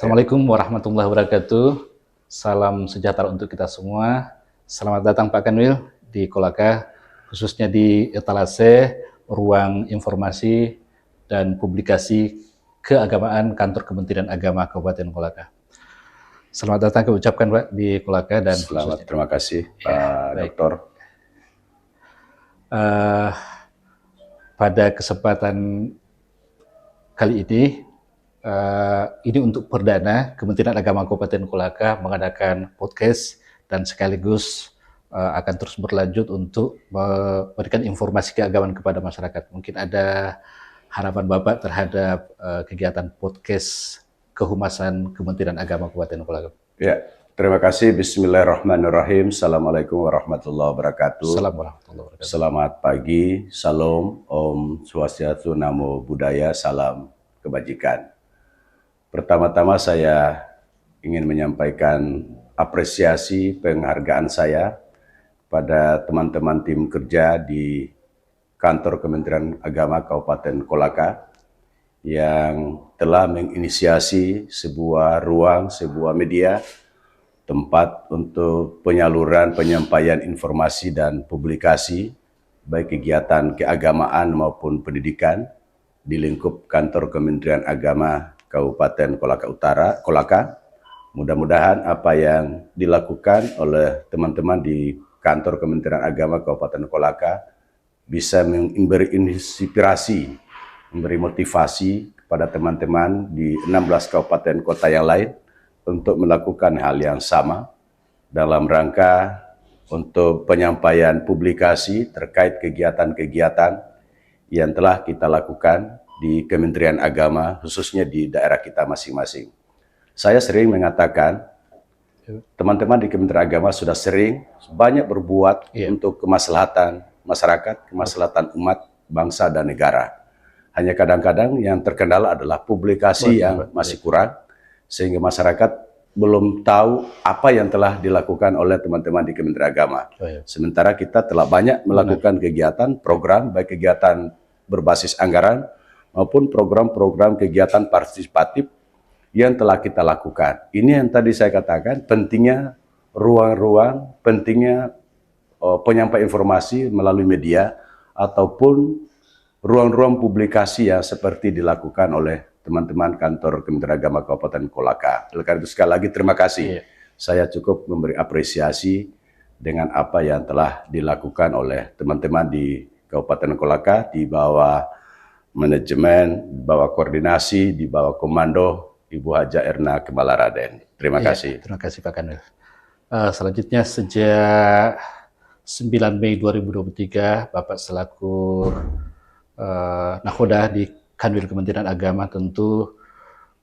Assalamualaikum warahmatullahi wabarakatuh. Salam sejahtera untuk kita semua. Selamat datang Pak Kanwil di Kolaka, khususnya di etalase ruang informasi dan publikasi keagamaan Kantor Kementerian Agama Kabupaten Kolaka. Selamat datang kami ucapkan Pak di Kolaka dan selamat, terima kasih Pak Dokter. Pada kesempatan kali ini untuk perdana Kementerian Agama Kabupaten Kolaka mengadakan podcast dan sekaligus akan terus berlanjut untuk memberikan informasi keagamaan kepada masyarakat. Mungkin ada harapan Bapak terhadap kegiatan podcast kehumasan Kementerian Agama Kabupaten Kolaka. Ya, terima kasih. Bismillahirrahmanirrahim. Assalamualaikum warahmatullahi wabarakatuh. Assalamualaikum warahmatullahi wabarakatuh. Selamat pagi, salam, Om Swastiastu, Namo Buddhaya, salam kebajikan. Pertama-tama saya ingin menyampaikan apresiasi penghargaan saya pada teman-teman tim kerja di Kantor Kementerian Agama Kabupaten Kolaka yang telah menginisiasi sebuah ruang, sebuah media, tempat untuk penyaluran, penyampaian informasi dan publikasi, baik kegiatan keagamaan maupun pendidikan di lingkup Kantor Kementerian Agama Kabupaten Kolaka. Mudah-mudahan apa yang dilakukan oleh teman-teman di Kantor Kementerian Agama Kabupaten Kolaka bisa memberi inspirasi, memberi motivasi kepada teman-teman di 16 kabupaten kota yang lain untuk melakukan hal yang sama dalam rangka untuk penyampaian publikasi terkait kegiatan-kegiatan yang telah kita lakukan di Kementerian Agama, khususnya di daerah kita masing-masing. Saya sering mengatakan, teman-teman di Kementerian Agama sudah sering banyak berbuat untuk kemaslahatan masyarakat, kemaslahatan umat, bangsa, dan negara. Hanya kadang-kadang yang terkendala adalah publikasi yang masih kurang, sehingga masyarakat belum tahu apa yang telah dilakukan oleh teman-teman di Kementerian Agama. Sementara kita telah banyak melakukan kegiatan, program, baik kegiatan berbasis anggaran, maupun program-program kegiatan partisipatif yang telah kita lakukan. Ini yang tadi saya katakan, pentingnya ruang-ruang, pentingnya penyampaian informasi melalui media, ataupun ruang-ruang publikasi yang seperti dilakukan oleh teman-teman Kantor Kementerian Agama Kabupaten Kolaka. Oleh karena itu sekali lagi terima kasih. Saya cukup memberi apresiasi dengan apa yang telah dilakukan oleh teman-teman di Kabupaten Kolaka di bawah manajemen, di bawah koordinasi, di bawah komando Ibu Haja Erna Kemala Raden. Terima kasih. Terima kasih Pak Kanwil. Selanjutnya sejak 9 Mei 2023 Bapak selaku nakhoda di Kanwil Kementerian Agama tentu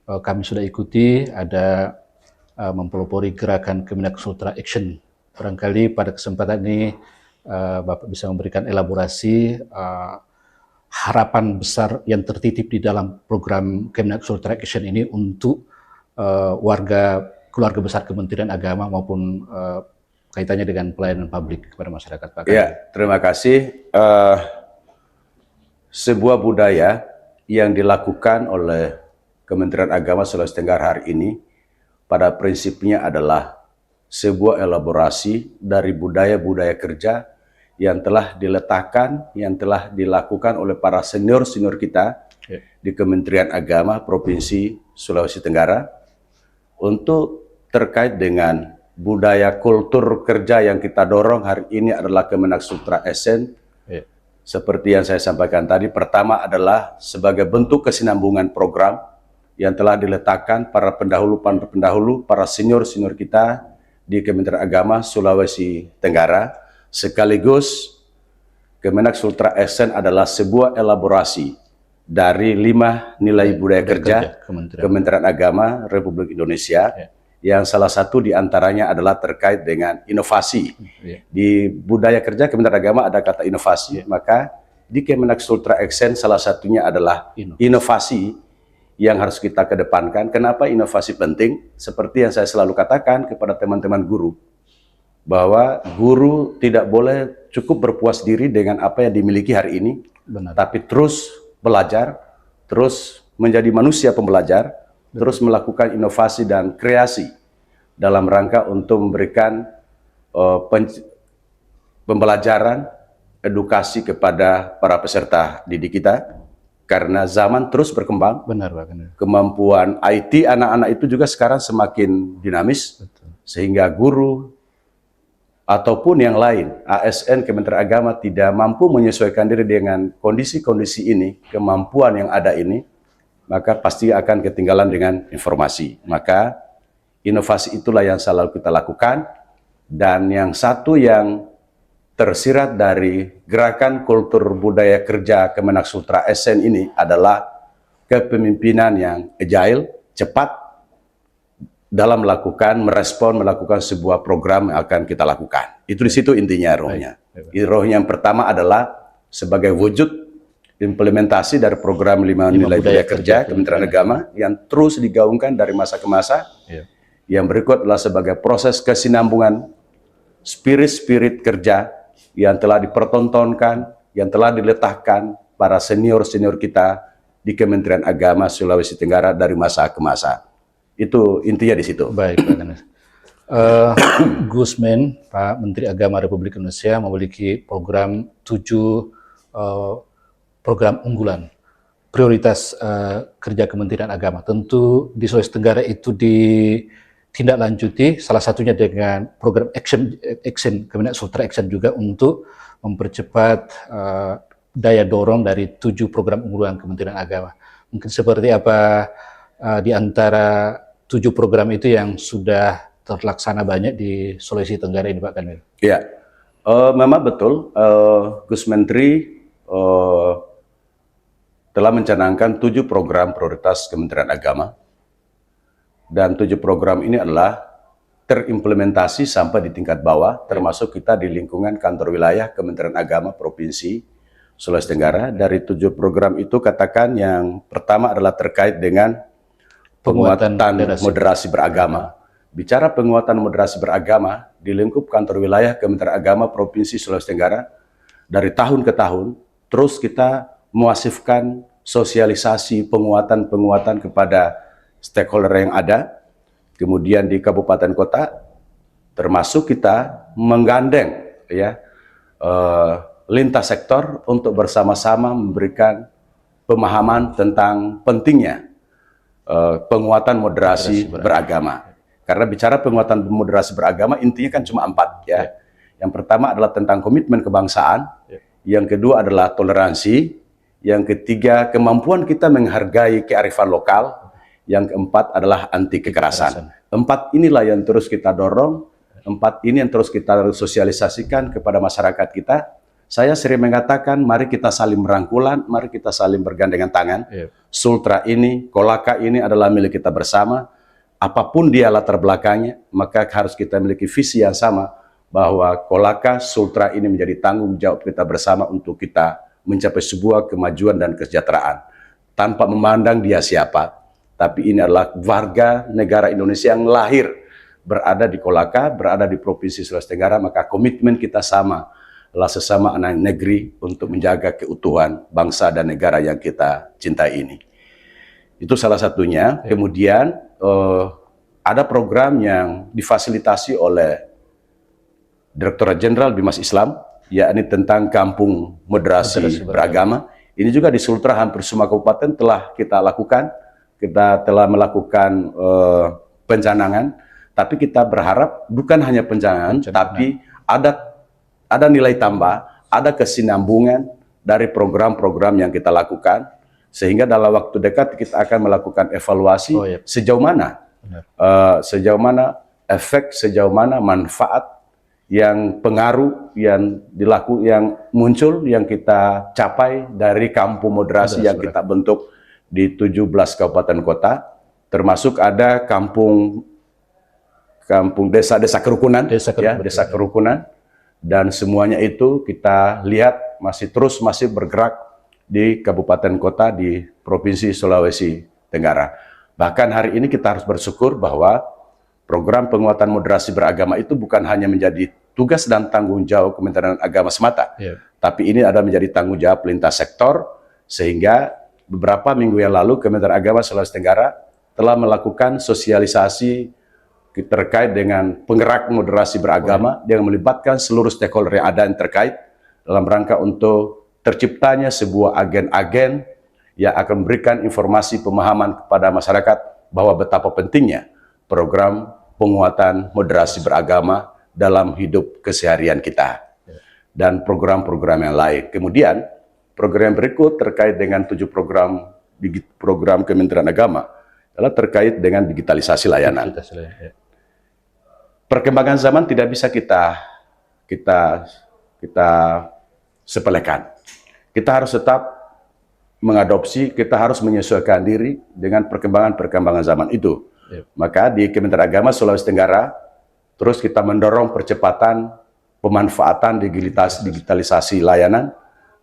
kami sudah ikuti ada mempelopori gerakan Kemenak Sultra Action. Barangkali pada kesempatan ini Bapak bisa memberikan elaborasi harapan besar yang tertitip di dalam program Kemenak Sultra Action ini untuk keluarga besar Kementerian Agama maupun kaitannya dengan pelayanan publik kepada masyarakat. Pak. Ya, terima kasih. Sebuah budaya yang dilakukan oleh Kementerian Agama Sulawesi Tenggara hari ini pada prinsipnya adalah sebuah elaborasi dari budaya-budaya kerja yang telah diletakkan, yang telah dilakukan oleh para senior-senior kita di Kementerian Agama Provinsi Sulawesi Tenggara untuk terkait dengan budaya kultur kerja yang kita dorong hari ini adalah Kemenak Sultra Action. Seperti yang saya sampaikan tadi, pertama adalah sebagai bentuk kesinambungan program yang telah diletakkan para pendahulu, para senior-senior kita di Kementerian Agama Sulawesi Tenggara. Sekaligus Kemenak Sultra Action adalah sebuah elaborasi dari 5 nilai budaya kerja Kementerian Agama Republik Indonesia, yang salah satu diantaranya adalah terkait dengan inovasi. Di budaya kerja Kementerian Agama ada kata inovasi, maka di Kemenak Sultra Action salah satunya adalah inovasi yang harus kita kedepankan. Kenapa inovasi penting? Seperti yang saya selalu katakan kepada teman-teman guru, bahwa guru tidak boleh cukup berpuas diri dengan apa yang dimiliki hari ini, tapi terus belajar, terus menjadi manusia pembelajar terus melakukan inovasi dan kreasi dalam rangka untuk memberikan pembelajaran, edukasi kepada para peserta didik kita, karena zaman terus berkembang. Benar, Pak. Benar. Kemampuan IT anak-anak itu juga sekarang semakin dinamis, sehingga guru ataupun yang lain, ASN, Kementerian Agama tidak mampu menyesuaikan diri dengan kondisi-kondisi ini, kemampuan yang ada ini, maka pasti akan ketinggalan dengan informasi. Maka inovasi itulah yang selalu kita lakukan, dan yang satu yang tersirat dari gerakan kultur budaya kerja Kemenak Sultra SN ini adalah kepemimpinan yang agile, cepat, dalam melakukan sebuah program yang akan kita lakukan. Itu di situ intinya rohnya. Rohnya yang pertama adalah sebagai wujud implementasi dari program 5 nilai budaya kerja Kementerian Agama yang terus digaungkan dari masa ke masa. Yang berikut adalah sebagai proses kesinambungan spirit kerja yang telah dipertontonkan, yang telah diletakkan para senior-senior kita di Kementerian Agama Sulawesi Tenggara dari masa ke masa. Itu intinya di situ. Baik, Pak Ganes. Gusmen, Pak Menteri Agama Republik Indonesia, memiliki program 7 program unggulan prioritas kerja Kementerian Agama. Tentu di Sulawesi Tenggara itu ditindaklanjuti, salah satunya dengan program Action Kemenak Sultra Action juga untuk mempercepat daya dorong dari 7 program unggulan Kementerian Agama. Mungkin seperti apa di antara 7 program itu yang sudah terlaksana banyak di Sulawesi Tenggara ini, Pak Kanwil? Ya, memang betul. Gus Menteri telah mencanangkan 7 program prioritas Kementerian Agama, dan 7 program ini adalah terimplementasi sampai di tingkat bawah, termasuk kita di lingkungan kantor wilayah Kementerian Agama Provinsi Sulawesi Tenggara. Dari 7 program itu, katakan yang pertama adalah terkait dengan penguatan moderasi beragama. Bicara penguatan moderasi beragama di lingkup kantor wilayah Kementerian Agama Provinsi Sulawesi Tenggara, dari tahun ke tahun terus kita memasifkan sosialisasi penguatan kepada stakeholder yang ada. Kemudian di kabupaten kota, termasuk kita menggandeng lintas sektor untuk bersama-sama memberikan pemahaman tentang pentingnya penguatan moderasi beragama. Karena bicara penguatan moderasi beragama, intinya kan cuma 4 ya. Yang pertama adalah tentang komitmen kebangsaan, yang kedua adalah toleransi, yang ketiga kemampuan kita menghargai kearifan lokal, yang keempat adalah anti kekerasan. 4 inilah yang terus kita dorong, 4 ini yang terus kita sosialisasikan kepada masyarakat kita. Saya sering mengatakan, mari kita saling merangkulan, mari kita saling bergandengan tangan. Sultra ini, Kolaka ini adalah milik kita bersama. Apapun dia latar belakangnya, maka harus kita memiliki visi yang sama, bahwa Kolaka, Sultra ini menjadi tanggung jawab kita bersama untuk kita mencapai sebuah kemajuan dan kesejahteraan. Tanpa memandang dia siapa, tapi ini adalah warga negara Indonesia yang lahir, berada di Kolaka, berada di Provinsi Sulawesi Tenggara, maka komitmen kita sama, adalah sesama anak negeri untuk menjaga keutuhan bangsa dan negara yang kita cintai ini. Itu salah satunya. Kemudian ada program yang difasilitasi oleh Direktorat Jenderal Bimas Islam, yakni tentang Kampung Moderasi Beragama. Ini juga di Sultra hampir semua kabupaten telah kita lakukan. Kita telah melakukan pencanangan, tapi kita berharap bukan hanya pencanangan, tapi ada nilai tambah, ada kesinambungan dari program-program yang kita lakukan, sehingga dalam waktu dekat kita akan melakukan evaluasi sejauh mana efek, sejauh mana manfaat, yang pengaruh yang muncul, yang kita capai dari kampung moderasi yang kita bentuk di 17 kabupaten kota, termasuk ada kampung desa kerukunan, desa kerukunan. Dan semuanya itu kita lihat masih bergerak di kabupaten kota di Provinsi Sulawesi Tenggara. Bahkan hari ini kita harus bersyukur bahwa program penguatan moderasi beragama itu bukan hanya menjadi tugas dan tanggung jawab Kementerian Agama semata, tapi ini ada menjadi tanggung jawab lintas sektor, sehingga beberapa minggu yang lalu Kementerian Agama Sulawesi Tenggara telah melakukan sosialisasi terkait dengan penggerak moderasi beragama yang melibatkan seluruh stakeholder yang ada yang terkait dalam rangka untuk terciptanya sebuah agen-agen yang akan memberikan informasi pemahaman kepada masyarakat bahwa betapa pentingnya program penguatan moderasi beragama dalam hidup keseharian kita dan program-program yang lain. Kemudian program berikut terkait dengan 7 program Kementerian Agama adalah terkait dengan digitalisasi layanan. Perkembangan zaman tidak bisa kita sepelekan. Kita harus tetap mengadopsi, kita harus menyesuaikan diri dengan perkembangan zaman itu. Maka di Kementerian Agama Sulawesi Tenggara terus kita mendorong percepatan pemanfaatan digitalisasi layanan.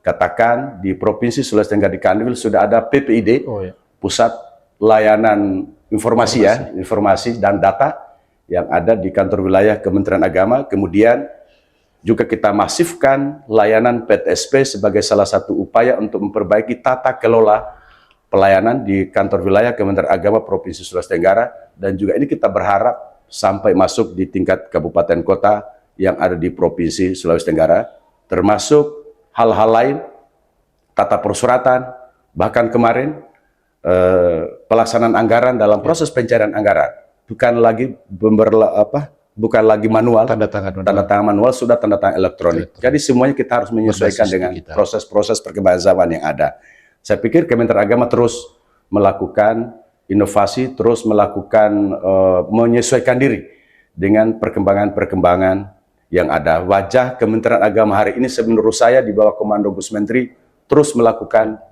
Katakan di Provinsi Sulawesi Tenggara di Kanwil sudah ada PPID, Pusat Layanan Informasi dan Data yang ada di kantor wilayah Kementerian Agama. Kemudian juga kita masifkan layanan PTSP sebagai salah satu upaya untuk memperbaiki tata kelola pelayanan di kantor wilayah Kementerian Agama Provinsi Sulawesi Tenggara, dan juga ini kita berharap sampai masuk di tingkat kabupaten kota yang ada di Provinsi Sulawesi Tenggara, termasuk hal-hal lain, tata persuratan, bahkan kemarin pelaksanaan anggaran dalam proses pencairan anggaran, bukan lagi manual, tanda tangan manual, sudah tanda tangan elektronik. Jadi semuanya kita harus menyesuaikan dengan proses-proses perkembangan zaman yang ada. Saya pikir Kementerian Agama terus melakukan inovasi, terus melakukan menyesuaikan diri dengan perkembangan-perkembangan yang ada. Wajah Kementerian Agama hari ini menurut saya di bawah komando Gus Menteri terus melakukan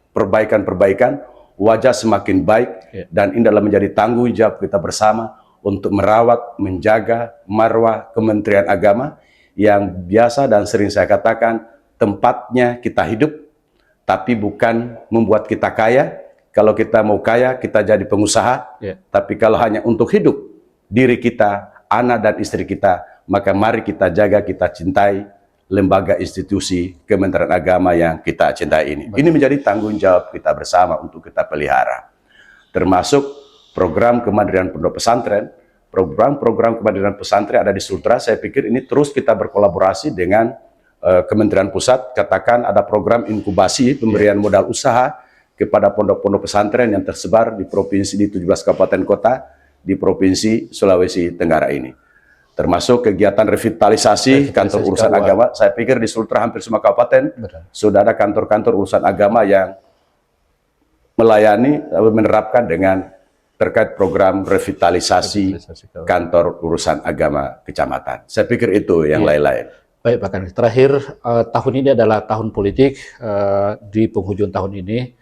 perbaikan-perbaikan, wajah semakin baik, dan ini adalah menjadi tanggung jawab kita bersama untuk merawat, menjaga marwah Kementerian Agama yang biasa dan sering saya katakan tempatnya kita hidup, tapi bukan membuat kita kaya. Kalau kita mau kaya, kita jadi pengusaha, tapi kalau hanya untuk hidup diri kita, anak dan istri kita, maka mari kita jaga, kita cintai lembaga institusi Kementerian Agama yang kita cintai ini. Ini menjadi tanggung jawab kita bersama untuk kita pelihara. Termasuk program kemandirian pondok pesantren, program-program kemandirian pesantren ada di Sultra. Saya pikir ini terus kita berkolaborasi dengan Kementerian Pusat. Katakan ada program inkubasi pemberian modal usaha kepada pondok-pondok pesantren yang tersebar di provinsi di 17 kabupaten kota di Provinsi Sulawesi Tenggara ini. Termasuk kegiatan revitalisasi kantor urusan agama. Saya pikir di Sultra hampir semua kabupaten sudah ada kantor-kantor urusan agama yang melayani, menerapkan dengan terkait program revitalisasi kantor urusan agama kecamatan. Saya pikir itu yang lain-lain. Baik, Pak Kanwil. Terakhir, tahun ini adalah tahun politik. Di penghujung tahun ini,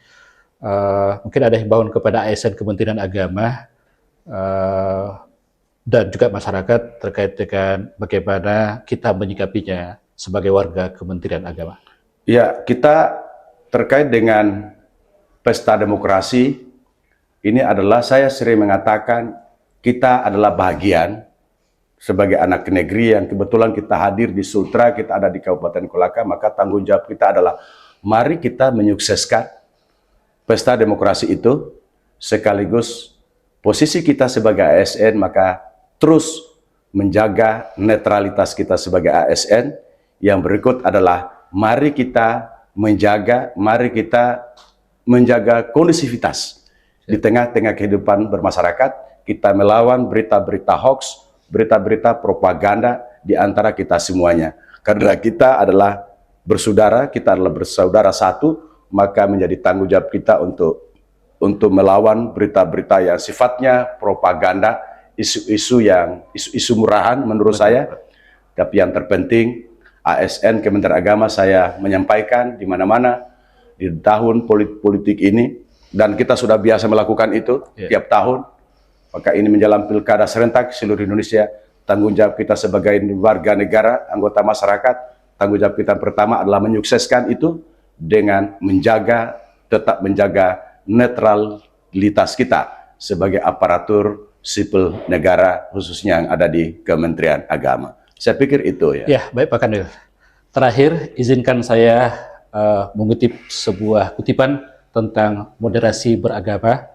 mungkin ada himbauan kepada ASN Kementerian Agama dan juga masyarakat terkait dengan bagaimana kita menyikapinya sebagai warga Kementerian Agama. Ya, kita terkait dengan pesta demokrasi, ini adalah saya sering mengatakan kita adalah bagian sebagai anak negeri yang kebetulan kita hadir di Sultra, kita ada di Kabupaten Kolaka, maka tanggung jawab kita adalah mari kita menyukseskan pesta demokrasi itu, sekaligus posisi kita sebagai ASN, maka terus menjaga netralitas kita sebagai ASN. Yang berikut adalah mari kita menjaga kondusivitas di tengah-tengah kehidupan bermasyarakat. Kita melawan berita-berita hoax, berita-berita propaganda di antara kita semuanya. Karena kita adalah bersaudara, kita adalah bersaudara satu, maka menjadi tanggung jawab kita untuk melawan berita-berita yang sifatnya propaganda, isu murahan menurut saya. Tapi yang terpenting ASN Kementerian Agama saya menyampaikan di mana-mana di tahun politik ini, dan kita sudah biasa melakukan itu tiap tahun. Maka ini menjelang pilkada serentak seluruh Indonesia, tanggung jawab kita sebagai warga negara, anggota masyarakat, tanggung jawab kita pertama adalah menyukseskan itu dengan tetap menjaga netralitas kita sebagai aparatur sipil negara, khususnya yang ada di Kementerian Agama. Saya pikir itu ya. Ya, baik Pak Kanwil. Terakhir, izinkan saya mengutip sebuah kutipan tentang moderasi beragama.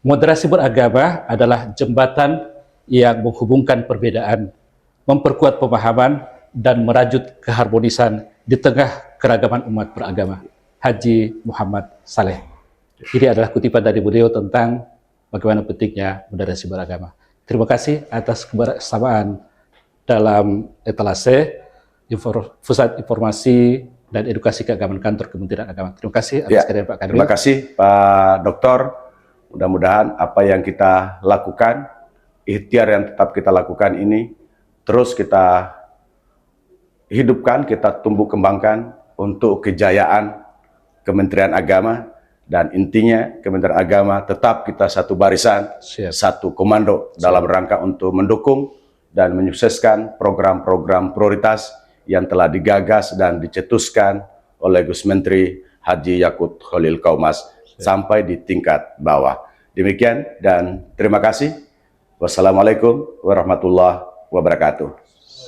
Moderasi beragama adalah jembatan yang menghubungkan perbedaan, memperkuat pemahaman, dan merajut keharmonisan di tengah keragaman umat beragama. Haji Muhammad Saleh. Ini adalah kutipan dari beliau tentang bagaimana pentingnya moderasi beragama. Terima kasih atas kebersamaan dalam etalase Pusat Informasi dan Edukasi Keagamaan Kantor Kementerian Agama. Terima kasih atas kehadiran Pak Kadri. Terima kasih Pak Doktor. Mudah-mudahan apa yang kita lakukan, ikhtiar yang tetap kita lakukan ini, terus kita hidupkan, kita tumbuh kembangkan untuk kejayaan Kementerian Agama, dan intinya Kementerian Agama tetap kita satu barisan, satu komando dalam rangka untuk mendukung dan menyukseskan program-program prioritas yang telah digagas dan dicetuskan oleh Gus Menteri Haji Yakut Khalil Qaumas sampai di tingkat bawah. Demikian dan terima kasih. Wassalamualaikum warahmatullahi wabarakatuh.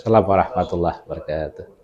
Assalamualaikum warahmatullahi wabarakatuh.